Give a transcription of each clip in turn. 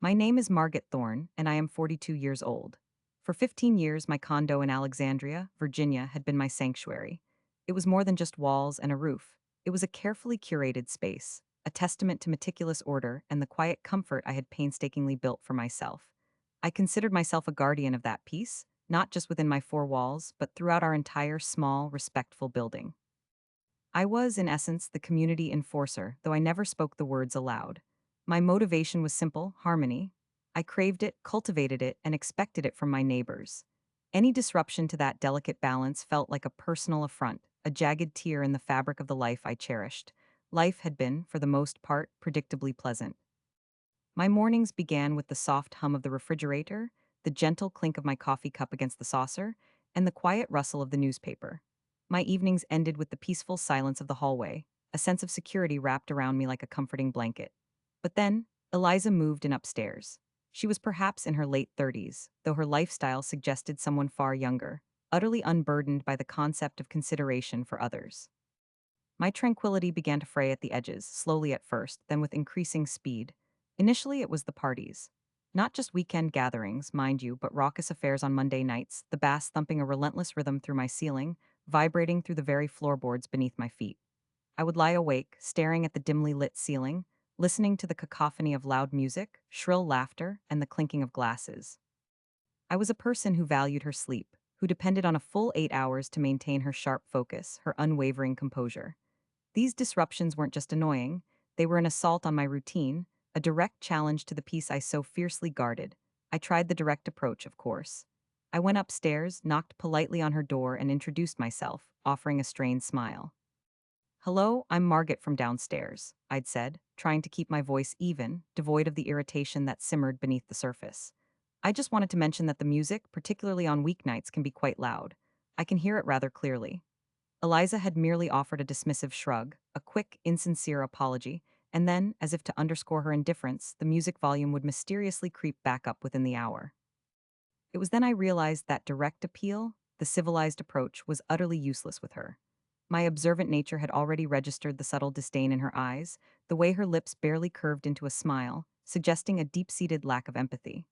My name is Margaret Thorne, and I am 42 years old. For 15 years, my condo in Alexandria, Virginia, had been my sanctuary. It was more than just walls and a roof. It was a carefully curated space, a testament to meticulous order and the quiet comfort I had painstakingly built for myself. I considered myself a guardian of that peace, not just within my four walls, but throughout our entire small, respectful building. I was, in essence, the community enforcer, though I never spoke the words aloud. My motivation was simple: harmony. I craved it, cultivated it, and expected it from my neighbors. Any disruption to that delicate balance felt like a personal affront, a jagged tear in the fabric of the life I cherished. Life had been, for the most part, predictably pleasant. My mornings began with the soft hum of the refrigerator, the gentle clink of my coffee cup against the saucer, and the quiet rustle of the newspaper. My evenings ended with the peaceful silence of the hallway, a sense of security wrapped around me like a comforting blanket. But then, Eliza moved in upstairs. She was perhaps in her late 30s, though her lifestyle suggested someone far younger, utterly unburdened by the concept of consideration for others. My tranquility began to fray at the edges, slowly at first, then with increasing speed. Initially, it was the parties. Not just weekend gatherings, mind you, but raucous affairs on Monday nights, the bass thumping a relentless rhythm through my ceiling, vibrating through the very floorboards beneath my feet. I would lie awake, staring at the dimly lit ceiling, listening to the cacophony of loud music, shrill laughter, and the clinking of glasses. I was a person who valued her sleep, who depended on a full 8 hours to maintain her sharp focus, her unwavering composure. These disruptions weren't just annoying, they were an assault on my routine, a direct challenge to the peace I so fiercely guarded. I tried the direct approach, of course. I went upstairs, knocked politely on her door, and introduced myself, offering a strained smile. "Hello, I'm Margaret from downstairs," I'd said, trying to keep my voice even, devoid of the irritation that simmered beneath the surface. "I just wanted to mention that the music, particularly on weeknights, can be quite loud. I can hear it rather clearly." Eliza had merely offered a dismissive shrug, a quick, insincere apology, and then, as if to underscore her indifference, the music volume would mysteriously creep back up within the hour. It was then I realized that direct appeal, the civilized approach, was utterly useless with her. My observant nature had already registered the subtle disdain in her eyes, the way her lips barely curved into a smile, suggesting a deep-seated lack of empathy.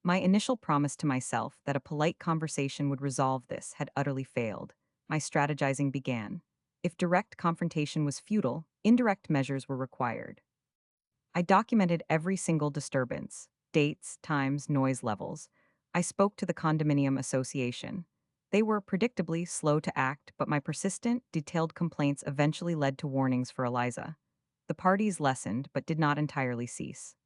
My initial promise to myself that a polite conversation would resolve this had utterly failed. My strategizing began. If direct confrontation was futile, indirect measures were required. I documented every single disturbance: dates, times, noise levels. I spoke to the condominium association. They were predictably slow to act, but my persistent, detailed complaints eventually led to warnings for Eliza. The parties lessened, but did not entirely cease.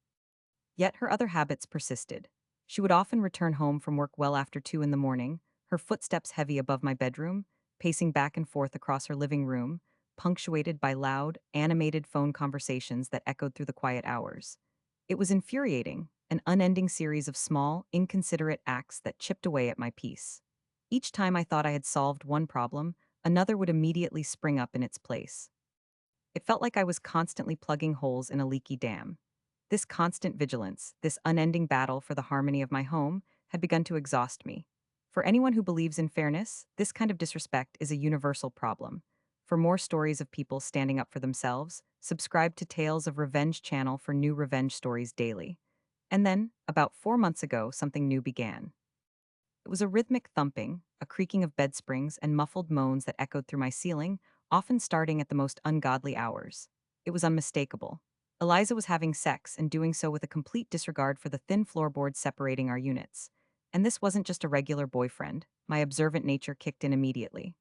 Yet her other habits persisted. She would often return home from work well after 2 in the morning, her footsteps heavy above my bedroom, pacing back and forth across her living room, punctuated by loud, animated phone conversations that echoed through the quiet hours. It was infuriating, an unending series of small, inconsiderate acts that chipped away at my peace. Each time I thought I had solved one problem, another would immediately spring up in its place. It felt like I was constantly plugging holes in a leaky dam. This constant vigilance, this unending battle for the harmony of my home, had begun to exhaust me. For anyone who believes in fairness, this kind of disrespect is a universal problem. For more stories of people standing up for themselves, subscribe to Tales of Revenge channel for new revenge stories daily. And then, about 4 months ago, something new began. It was a rhythmic thumping, a creaking of bed springs, and muffled moans that echoed through my ceiling, often starting at the most ungodly hours. It was unmistakable. Eliza was having sex and doing so with a complete disregard for the thin floorboards separating our units. And this wasn't just a regular boyfriend. My observant nature kicked in immediately.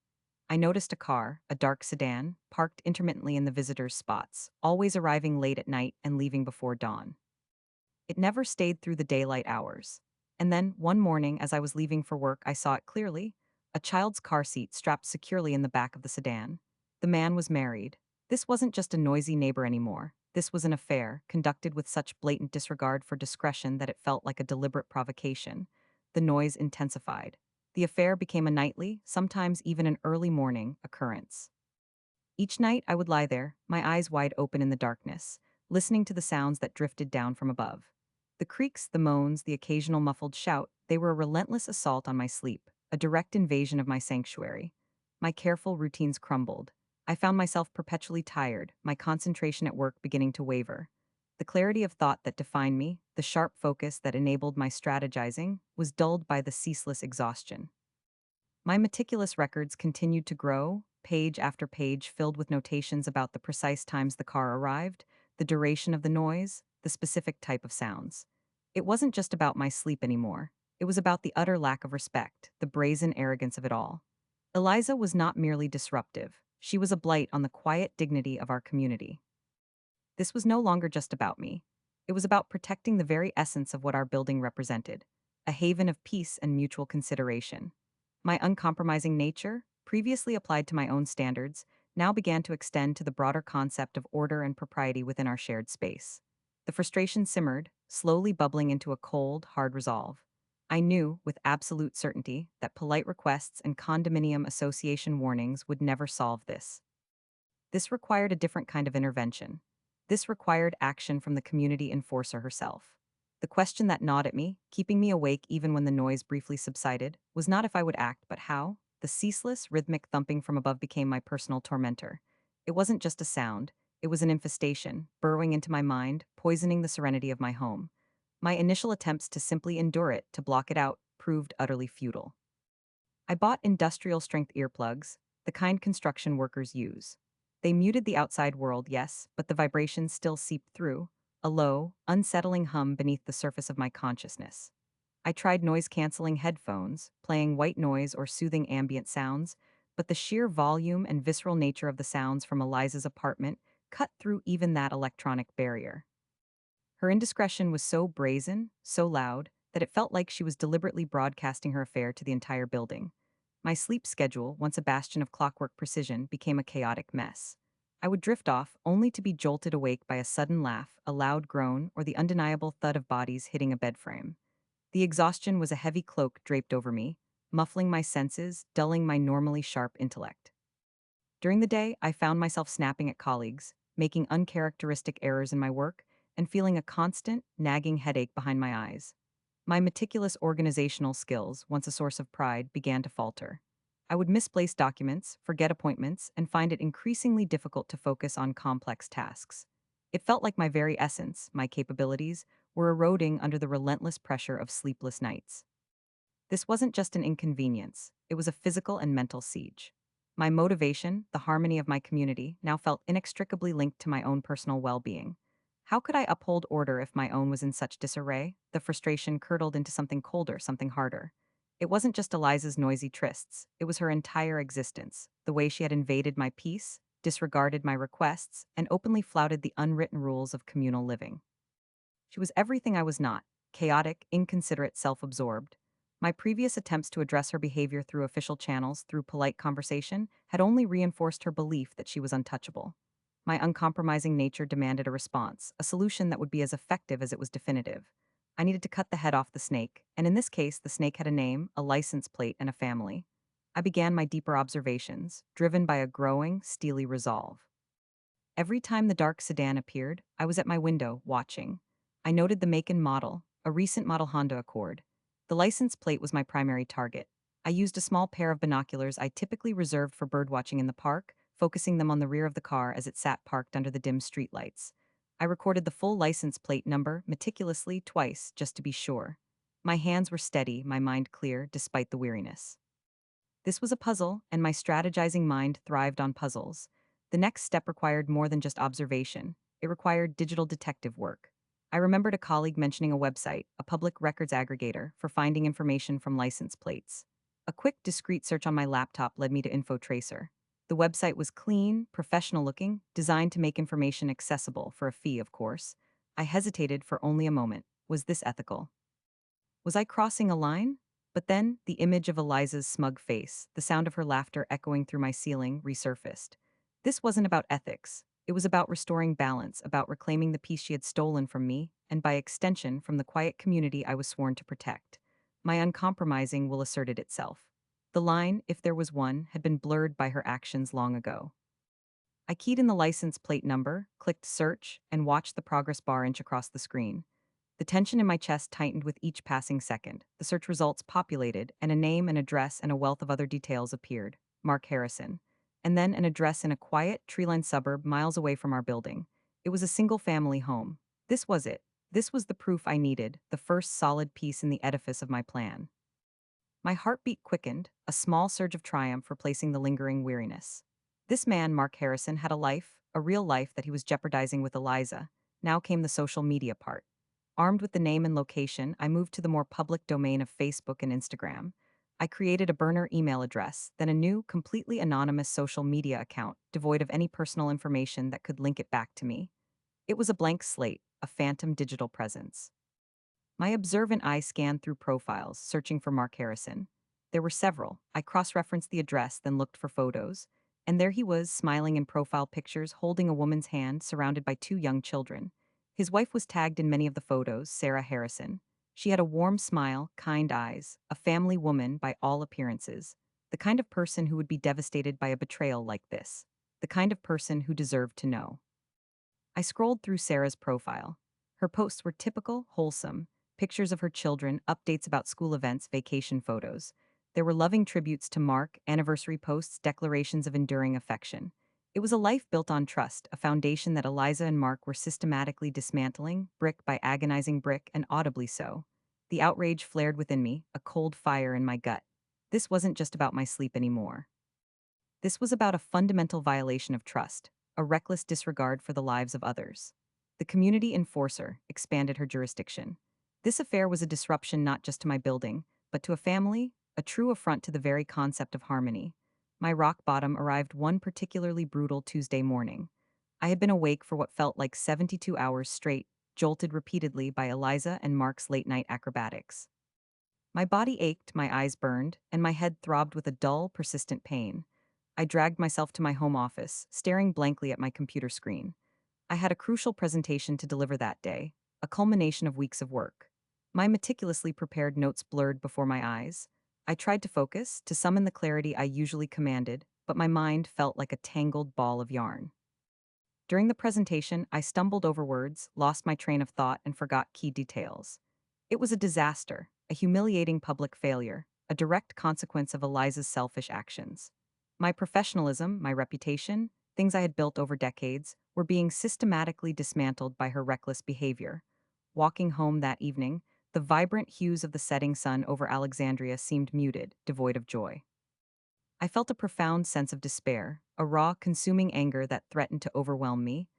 I noticed a car, a dark sedan, parked intermittently in the visitors' spots, always arriving late at night and leaving before dawn. It never stayed through the daylight hours. And then, one morning, as I was leaving for work, I saw it clearly: a child's car seat strapped securely in the back of the sedan. The man was married. This wasn't just a noisy neighbor anymore. This was an affair, conducted with such blatant disregard for discretion that it felt like a deliberate provocation. The noise intensified. The affair became a nightly, sometimes even an early morning, occurrence. Each night I would lie there, my eyes wide open in the darkness, listening to the sounds that drifted down from above. The creaks, the moans, the occasional muffled shout, they were a relentless assault on my sleep, a direct invasion of my sanctuary. My careful routines crumbled. I found myself perpetually tired, my concentration at work beginning to waver. The clarity of thought that defined me, the sharp focus that enabled my strategizing, was dulled by the ceaseless exhaustion. My meticulous records continued to grow, page after page filled with notations about the precise times the car arrived, the duration of the noise, the specific type of sounds. It wasn't just about my sleep anymore. It was about the utter lack of respect, the brazen arrogance of it all. Eliza was not merely disruptive. She was a blight on the quiet dignity of our community. This was no longer just about me. It was about protecting the very essence of what our building represented, a haven of peace and mutual consideration. My uncompromising nature, previously applied to my own standards, now began to extend to the broader concept of order and propriety within our shared space. The frustration simmered, slowly bubbling into a cold, hard resolve. I knew, with absolute certainty, that polite requests and condominium association warnings would never solve this. This required a different kind of intervention. This required action from the community enforcer herself. The question that gnawed at me, keeping me awake even when the noise briefly subsided, was not if I would act, but how. The ceaseless, rhythmic thumping from above became my personal tormentor. It wasn't just a sound, it was an infestation, burrowing into my mind, poisoning the serenity of my home. My initial attempts to simply endure it, to block it out, proved utterly futile. I bought industrial strength earplugs, the kind construction workers use. They muted the outside world, yes, but the vibrations still seeped through, a low, unsettling hum beneath the surface of my consciousness. I tried noise-canceling headphones, playing white noise or soothing ambient sounds, but the sheer volume and visceral nature of the sounds from Eliza's apartment cut through even that electronic barrier. Her indiscretion was so brazen, so loud, that it felt like she was deliberately broadcasting her affair to the entire building. My sleep schedule, once a bastion of clockwork precision, became a chaotic mess. I would drift off, only to be jolted awake by a sudden laugh, a loud groan, or the undeniable thud of bodies hitting a bed frame. The exhaustion was a heavy cloak draped over me, muffling my senses, dulling my normally sharp intellect. During the day, I found myself snapping at colleagues, making uncharacteristic errors in my work, and feeling a constant, nagging headache behind my eyes. My meticulous organizational skills, once a source of pride, began to falter. I would misplace documents, forget appointments, and find it increasingly difficult to focus on complex tasks. It felt like my very essence, my capabilities, were eroding under the relentless pressure of sleepless nights. This wasn't just an inconvenience, it was a physical and mental siege. My motivation, the harmony of my community, now felt inextricably linked to my own personal well-being. How could I uphold order if my own was in such disarray? The frustration curdled into something colder, something harder. It wasn't just Eliza's noisy trysts, it was her entire existence, the way she had invaded my peace, disregarded my requests, and openly flouted the unwritten rules of communal living. She was everything I was not: chaotic, inconsiderate, self-absorbed. My previous attempts to address her behavior through official channels, through polite conversation, had only reinforced her belief that she was untouchable. My uncompromising nature demanded a response, a solution that would be as effective as it was definitive. I needed to cut the head off the snake, and in this case, the snake had a name, a license plate, and a family. I began my deeper observations, driven by a growing, steely resolve. Every time the dark sedan appeared, I was at my window, watching. I noted the make and model, a recent model Honda Accord. The license plate was my primary target. I used a small pair of binoculars I typically reserved for birdwatching in the park, focusing them on the rear of the car as it sat parked under the dim streetlights. I recorded the full license plate number meticulously twice, just to be sure. My hands were steady, my mind clear, despite the weariness. This was a puzzle, and my strategizing mind thrived on puzzles. The next step required more than just observation. It required digital detective work. I remembered a colleague mentioning a website, a public records aggregator, for finding information from license plates. A quick, discreet search on my laptop led me to InfoTracer. The website was clean, professional-looking, designed to make information accessible, for a fee, of course. I hesitated for only a moment. Was this ethical? Was I crossing a line? But then, the image of Eliza's smug face, the sound of her laughter echoing through my ceiling, resurfaced. This wasn't about ethics. It was about restoring balance, about reclaiming the peace she had stolen from me, and by extension, from the quiet community I was sworn to protect. My uncompromising will asserted itself. The line, if there was one, had been blurred by her actions long ago. I keyed in the license plate number, clicked search, and watched the progress bar inch across the screen. The tension in my chest tightened with each passing second. The search results populated, and a name, an address, and a wealth of other details appeared. Mark Harrison. And then an address in a quiet, tree-lined suburb miles away from our building. It was a single-family home. This was it. This was the proof I needed, the first solid piece in the edifice of my plan. My heartbeat quickened, a small surge of triumph replacing the lingering weariness. This man, Mark Harrison, had a life, a real life that he was jeopardizing with Eliza. Now came the social media part. Armed with the name and location, I moved to the more public domain of Facebook and Instagram. I created a burner email address, then a new, completely anonymous social media account, devoid of any personal information that could link it back to me. It was a blank slate, a phantom digital presence. My observant eye scanned through profiles, searching for Mark Harrison. There were several. I cross referenced the address, then looked for photos. And there he was, smiling in profile pictures, holding a woman's hand, surrounded by two young children. His wife was tagged in many of the photos, Sarah Harrison. She had a warm smile, kind eyes, a family woman by all appearances. The kind of person who would be devastated by a betrayal like this. The kind of person who deserved to know. I scrolled through Sarah's profile. Her posts were typical, wholesome pictures of her children, updates about school events, vacation photos. There were loving tributes to Mark, anniversary posts, declarations of enduring affection. It was a life built on trust, a foundation that Eliza and Mark were systematically dismantling, brick by agonizing brick, and audibly so. The outrage flared within me, a cold fire in my gut. This wasn't just about my sleep anymore. This was about a fundamental violation of trust, a reckless disregard for the lives of others. The community enforcer expanded her jurisdiction. This affair was a disruption not just to my building, but to a family, a true affront to the very concept of harmony. My rock bottom arrived one particularly brutal Tuesday morning. I had been awake for what felt like 72 hours straight, jolted repeatedly by Eliza and Mark's late night acrobatics. My body ached, my eyes burned, and my head throbbed with a dull, persistent pain. I dragged myself to my home office, staring blankly at my computer screen. I had a crucial presentation to deliver that day, a culmination of weeks of work. My meticulously prepared notes blurred before my eyes. I tried to focus, to summon the clarity I usually commanded, but my mind felt like a tangled ball of yarn. During the presentation, I stumbled over words, lost my train of thought, and forgot key details. It was a disaster, a humiliating public failure, a direct consequence of Eliza's selfish actions. My professionalism, my reputation, things I had built over decades, were being systematically dismantled by her reckless behavior. Walking home that evening, the vibrant hues of the setting sun over Alexandria seemed muted, devoid of joy. I felt a profound sense of despair, a raw, consuming anger that threatened to overwhelm me.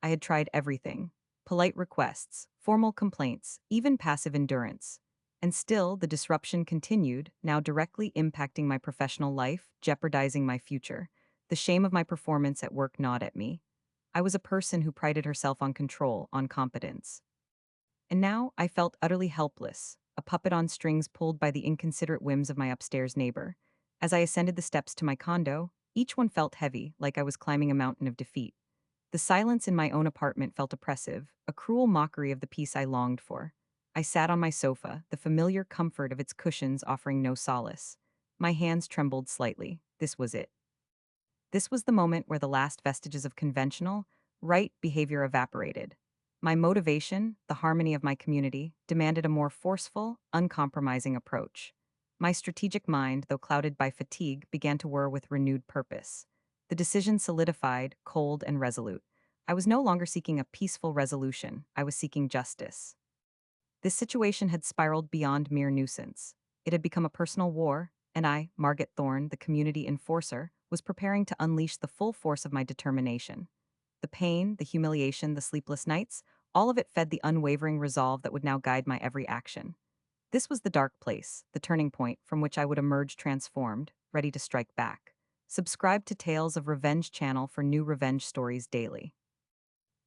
I had tried everything: polite requests, formal complaints, even passive endurance. And still, the disruption continued, now directly impacting my professional life, jeopardizing my future. The shame of my performance at work gnawed at me. I was a person who prided herself on control, on competence. And now I felt utterly helpless, a puppet on strings pulled by the inconsiderate whims of my upstairs neighbor. As I ascended the steps to my condo, each one felt heavy, like I was climbing a mountain of defeat. The silence in my own apartment felt oppressive, a cruel mockery of the peace I longed for. I sat on my sofa, the familiar comfort of its cushions offering no solace. My hands trembled slightly. This was it. This was the moment where the last vestiges of conventional, right behavior evaporated. My motivation, the harmony of my community, demanded a more forceful, uncompromising approach. My strategic mind, though clouded by fatigue, began to whir with renewed purpose. The decision solidified, cold and resolute. I was no longer seeking a peaceful resolution, I was seeking justice. This situation had spiraled beyond mere nuisance. It had become a personal war, and I, Margaret Thorne, the community enforcer, was preparing to unleash the full force of my determination. The pain, the humiliation, the sleepless nights, all of it fed the unwavering resolve that would now guide my every action. This was the dark place, the turning point from which I would emerge transformed, ready to strike back. Subscribe to Tales of Revenge channel for new revenge stories daily.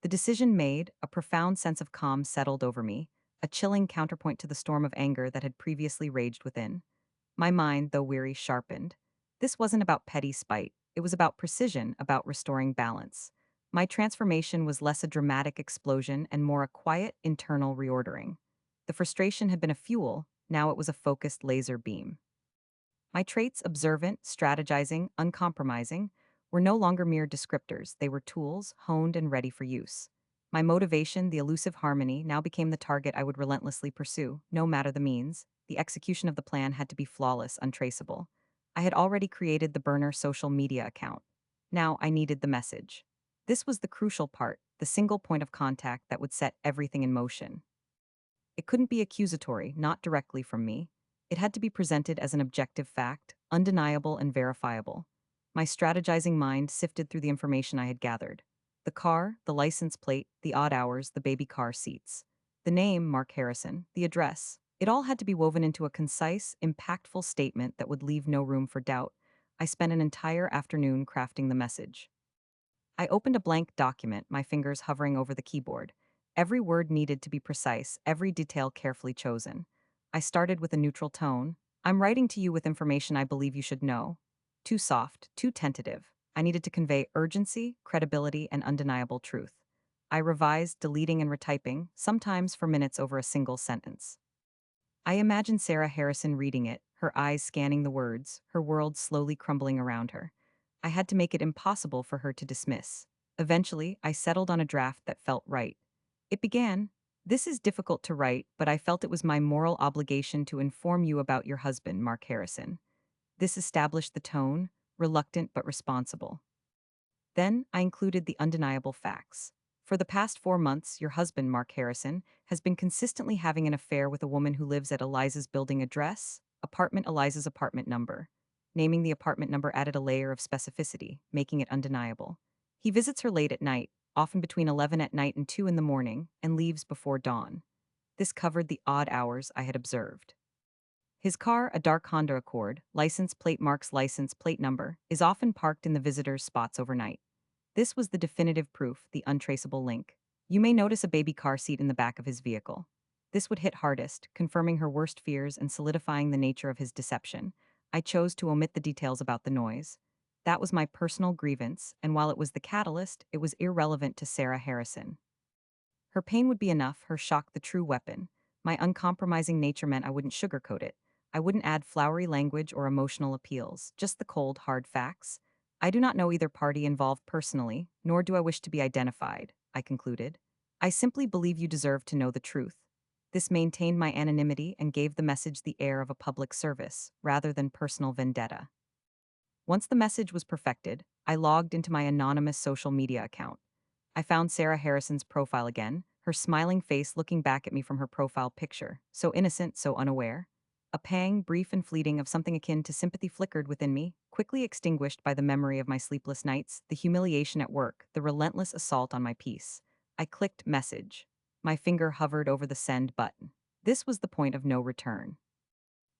The decision made, a profound sense of calm settled over me, a chilling counterpoint to the storm of anger that had previously raged within. My mind, though weary, sharpened. This wasn't about petty spite, it was about precision, about restoring balance. My transformation was less a dramatic explosion and more a quiet, internal reordering. The frustration had been a fuel, now it was a focused laser beam. My traits, observant, strategizing, uncompromising, were no longer mere descriptors, they were tools, honed and ready for use. My motivation, the elusive harmony, now became the target I would relentlessly pursue, no matter the means. The execution of the plan had to be flawless, untraceable. I had already created the burner social media account. Now I needed the message. This was the crucial part, the single point of contact that would set everything in motion. It couldn't be accusatory, not directly from me. It had to be presented as an objective fact, undeniable and verifiable. My strategizing mind sifted through the information I had gathered. The car, the license plate, the odd hours, the baby car seats. The name, Mark Harrison, the address. It all had to be woven into a concise, impactful statement that would leave no room for doubt. I spent an entire afternoon crafting the message. I opened a blank document, my fingers hovering over the keyboard. Every word needed to be precise, every detail carefully chosen. I started with a neutral tone. I'm writing to you with information I believe you should know. Too soft, too tentative. I needed to convey urgency, credibility, and undeniable truth. I revised, deleting, and retyping, sometimes for minutes over a single sentence. I imagined Sarah Harrison reading it, her eyes scanning the words, her world slowly crumbling around her. I had to make it impossible for her to dismiss. Eventually, I settled on a draft that felt right. It began, "This is difficult to write, but I felt it was my moral obligation to inform you about your husband, Mark Harrison." This established the tone, reluctant but responsible. Then I included the undeniable facts. For the past 4 months, your husband, Mark Harrison, has been consistently having an affair with a woman who lives at Eliza's building address, apartment Eliza's apartment number. Naming the apartment number added a layer of specificity, making it undeniable. He visits her late at night, often between 11 at night and 2 in the morning, and leaves before dawn. This covered the odd hours I had observed. His car, a dark Honda Accord, license plate marks license plate number, is often parked in the visitor's spots overnight. This was the definitive proof, the untraceable link. You may notice a baby car seat in the back of his vehicle. This would hit hardest, confirming her worst fears and solidifying the nature of his deception. I chose to omit the details about the noise. That was my personal grievance, and while it was the catalyst, it was irrelevant to Sarah Harrison. Her pain would be enough, her shock the true weapon. My uncompromising nature meant I wouldn't sugarcoat it. I wouldn't add flowery language or emotional appeals, just the cold, hard facts. I do not know either party involved personally, nor do I wish to be identified, I concluded. I simply believe you deserve to know the truth. This maintained my anonymity and gave the message the air of a public service, rather than personal vendetta. Once the message was perfected, I logged into my anonymous social media account. I found Sarah Harrison's profile again, her smiling face looking back at me from her profile picture, so innocent, so unaware. A pang, brief and fleeting, of something akin to sympathy flickered within me, quickly extinguished by the memory of my sleepless nights, the humiliation at work, the relentless assault on my peace. I clicked message. My finger hovered over the send button. This was the point of no return.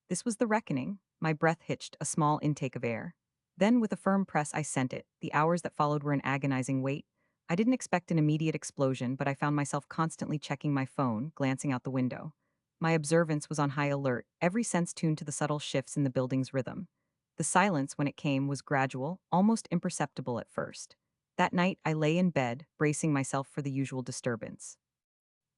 This was the reckoning. My breath hitched, a small intake of air. Then, with a firm press, I sent it. The hours that followed were an agonizing wait. I didn't expect an immediate explosion, but I found myself constantly checking my phone, glancing out the window. My observance was on high alert, every sense tuned to the subtle shifts in the building's rhythm. The silence, when it came, was gradual, almost imperceptible at first. That night, I lay in bed, bracing myself for the usual disturbance.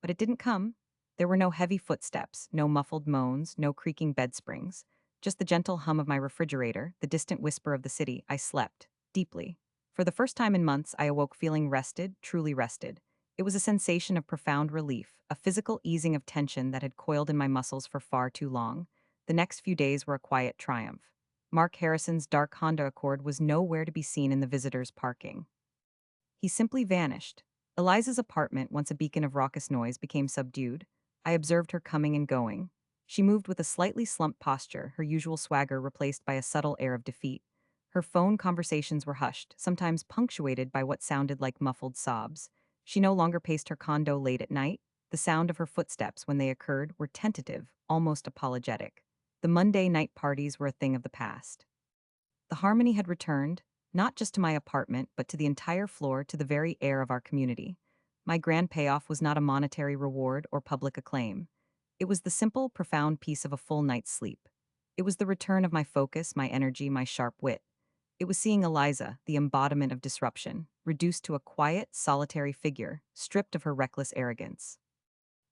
But it didn't come. There were no heavy footsteps, no muffled moans, no creaking bed springs. Just the gentle hum of my refrigerator, the distant whisper of the city. I slept, deeply. For the first time in months, I awoke feeling rested, truly rested. It was a sensation of profound relief, a physical easing of tension that had coiled in my muscles for far too long. The next few days were a quiet triumph. Mark Harrison's dark Honda Accord was nowhere to be seen in the visitors' parking. He simply vanished. Eliza's apartment, once a beacon of raucous noise, became subdued. I observed her coming and going. She moved with a slightly slumped posture, her usual swagger replaced by a subtle air of defeat. Her phone conversations were hushed, sometimes punctuated by what sounded like muffled sobs. She no longer paced her condo late at night. The sound of her footsteps, when they occurred, were tentative, almost apologetic. The Monday night parties were a thing of the past. The harmony had returned, not just to my apartment, but to the entire floor, to the very air of our community. My grand payoff was not a monetary reward or public acclaim. It was the simple, profound peace of a full night's sleep. It was the return of my focus, my energy, my sharp wit. It was seeing Eliza, the embodiment of disruption, reduced to a quiet, solitary figure, stripped of her reckless arrogance.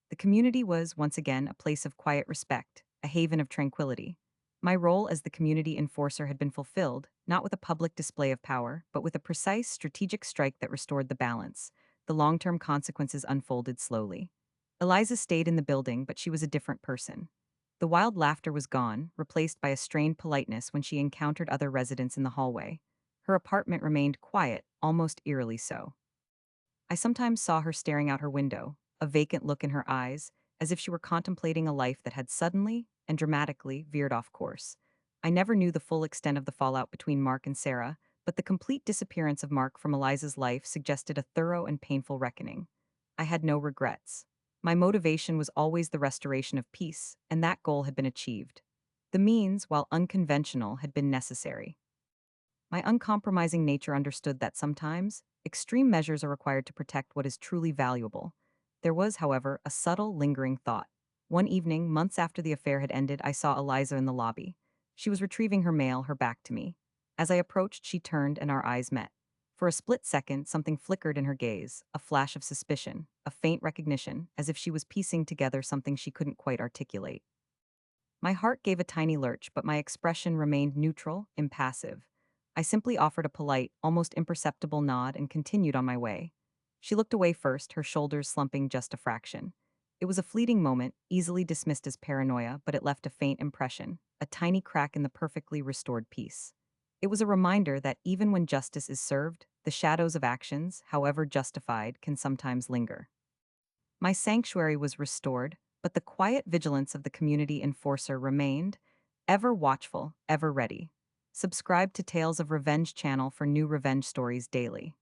The community was, once again, a place of quiet respect, a haven of tranquility. My role as the community enforcer had been fulfilled, not with a public display of power, but with a precise, strategic strike that restored the balance. The long-term consequences unfolded slowly. Eliza stayed in the building, but she was a different person. The wild laughter was gone, replaced by a strained politeness when she encountered other residents in the hallway. Her apartment remained quiet, almost eerily so. I sometimes saw her staring out her window, a vacant look in her eyes, as if she were contemplating a life that had suddenly and dramatically veered off course. I never knew the full extent of the fallout between Mark and Sarah, but the complete disappearance of Mark from Eliza's life suggested a thorough and painful reckoning. I had no regrets. My motivation was always the restoration of peace, and that goal had been achieved. The means, while unconventional, had been necessary. My uncompromising nature understood that sometimes, extreme measures are required to protect what is truly valuable. There was, however, a subtle, lingering thought. One evening, months after the affair had ended, I saw Eliza in the lobby. She was retrieving her mail, her back to me. As I approached, she turned and our eyes met. For a split second, something flickered in her gaze, a flash of suspicion, a faint recognition, as if she was piecing together something she couldn't quite articulate. My heart gave a tiny lurch, but my expression remained neutral, impassive. I simply offered a polite, almost imperceptible nod and continued on my way. She looked away first, her shoulders slumping just a fraction. It was a fleeting moment, easily dismissed as paranoia, but it left a faint impression, a tiny crack in the perfectly restored peace. It was a reminder that even when justice is served, the shadows of actions, however justified, can sometimes linger. My sanctuary was restored, but the quiet vigilance of the community enforcer remained, ever watchful, ever ready. Subscribe to Tales of Revenge channel for new revenge stories daily.